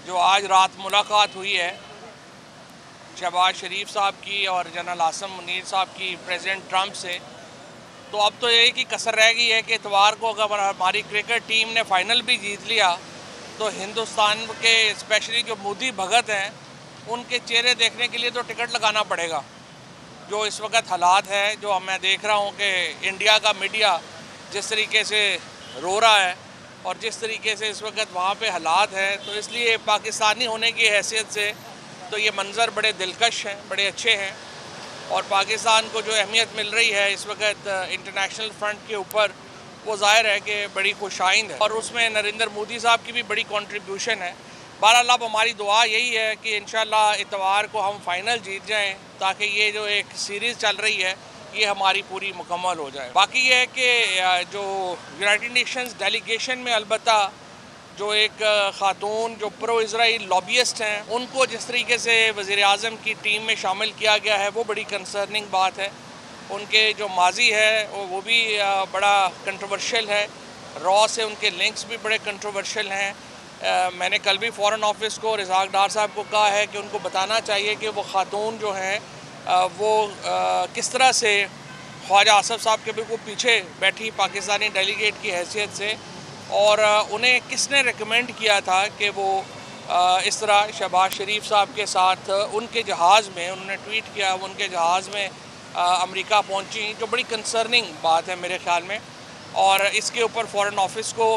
जो आज रात मुलाकात हुई है शहबाज शरीफ साहब की और जनरल आसिम मुनीर साहब की प्रेसिडेंट ट्रंप से, तो अब तो एक ही कसर रह गई है कि इतवार को अगर हमारी क्रिकेट टीम ने फाइनल भी जीत लिया तो हिंदुस्तान के स्पेशली जो मोदी भगत हैं उनके चेहरे देखने के लिए तो टिकट लगाना पड़ेगा। जो इस वक्त हालात है, जो मैं देख रहा हूँ कि इंडिया का मीडिया जिस तरीके से रो रहा है और जिस तरीके से इस वक्त वहाँ पे हालात हैं, तो इसलिए पाकिस्तानी होने की हैसियत से तो ये मंज़र बड़े दिलकश हैं, बड़े अच्छे हैं। और पाकिस्तान को जो अहमियत मिल रही है इस वक्त इंटरनेशनल फ्रंट के ऊपर, वो ज़ाहिर है कि बड़ी खुशाइंद है और उसमें नरेंद्र मोदी साहब की भी बड़ी कंट्रीब्यूशन है। बहरहाल अब हमारी दुआ यही है कि इंशाल्लाह इतवार को हम फाइनल जीत जाएं ताकि ये जो एक सीरीज़ चल रही है ये हमारी पूरी मुकम्मल हो जाए। बाकी ये है कि जो यूनाइटेड नेशंस डेलीगेशन में अलबत्ता जो एक ख़ातून जो प्रो इज़राइल लॉबियस्ट हैं उनको जिस तरीके से वज़ीर आज़म की टीम में शामिल किया गया है वो बड़ी कंसर्निंग बात है। उनके जो माजी है वो भी बड़ा कंट्रोवर्शियल है, रॉ से उनके लिंक्स भी बड़े कंट्रोवर्शियल हैं। मैंने कल भी फ़ॉरेन ऑफिस को रज़ाक डार साहब को कहा है कि उनको बताना चाहिए कि वो ख़ातून जो हैं वो किस तरह से ख्वाजा आसफ़ साहब के बिल्कुल पीछे बैठी पाकिस्तानी डेलीगेट की हैसियत से, और उन्हें किसने रिकमेंड किया था कि वो इस तरह शहबाज शरीफ साहब के साथ उनके जहाज़ में, उन्होंने ट्वीट किया उनके जहाज़ में अमेरिका पहुंची, जो बड़ी कंसर्निंग बात है मेरे ख़्याल में। और इसके ऊपर फ़ॉरेन ऑफिस को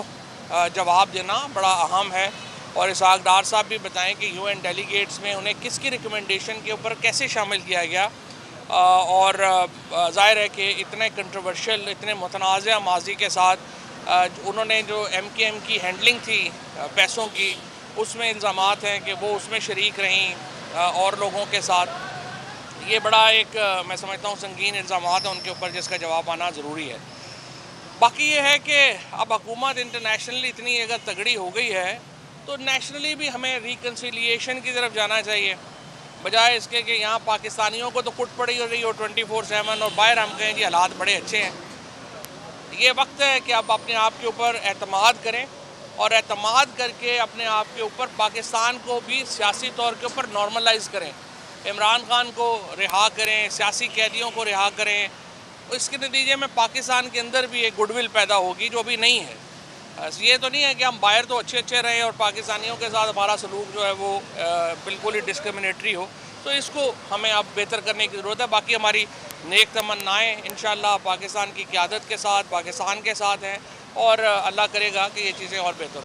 जवाब देना बड़ा अहम है और इसहाक डार साहब भी बताएं कि यूएन डेलीगेट्स में उन्हें किसकी रिकमेंडेशन के ऊपर कैसे शामिल किया गया। और ज़ाहिर है कि इतने कंट्रोवर्शियल, इतने मुतनाज़ा माजी के साथ उन्होंने जो MKM की हैंडलिंग थी पैसों की, उसमें इल्ज़ामात हैं कि वो उसमें शरीक रहीं और लोगों के साथ। ये बड़ा एक मैं समझता हूँ संगीन इल्ज़ामात है उनके ऊपर जिसका जवाब आना ज़रूरी है। बाकी ये है कि अब हुकूमत इंटरनेशनली इतनी अगर तगड़ी हो गई है तो नेशनली भी हमें रिकन्सिलिएशन की तरफ जाना चाहिए, बजाय इसके कि यहाँ पाकिस्तानियों को तो कुट पड़ी हो रही हो 24/7 और बाहर हम कहें जी हालात बड़े अच्छे हैं। ये वक्त है कि आप अपने आप के ऊपर एतमाद करें और एतमाद करके अपने आप के ऊपर पाकिस्तान को भी सियासी तौर के ऊपर नॉर्मलाइज़ करें। इमरान खान को रिहा करें, सियासी कैदियों को रिहा करें। इसके नतीजे में पाकिस्तान के अंदर भी एक गुडविल पैदा होगी जो अभी नहीं है। ये तो नहीं है कि हम बाहर तो अच्छे रहें और पाकिस्तानियों के साथ हमारा सलूक जो है वो बिल्कुल ही डिस्क्रिमिनेटरी हो, तो इसको हमें अब बेहतर करने की ज़रूरत है। बाकी हमारी नेक तमन्नाएँ इंशाअल्लाह पाकिस्तान की क़यादत के साथ, पाकिस्तान के साथ हैं और अल्लाह करेगा कि ये चीज़ें और बेहतर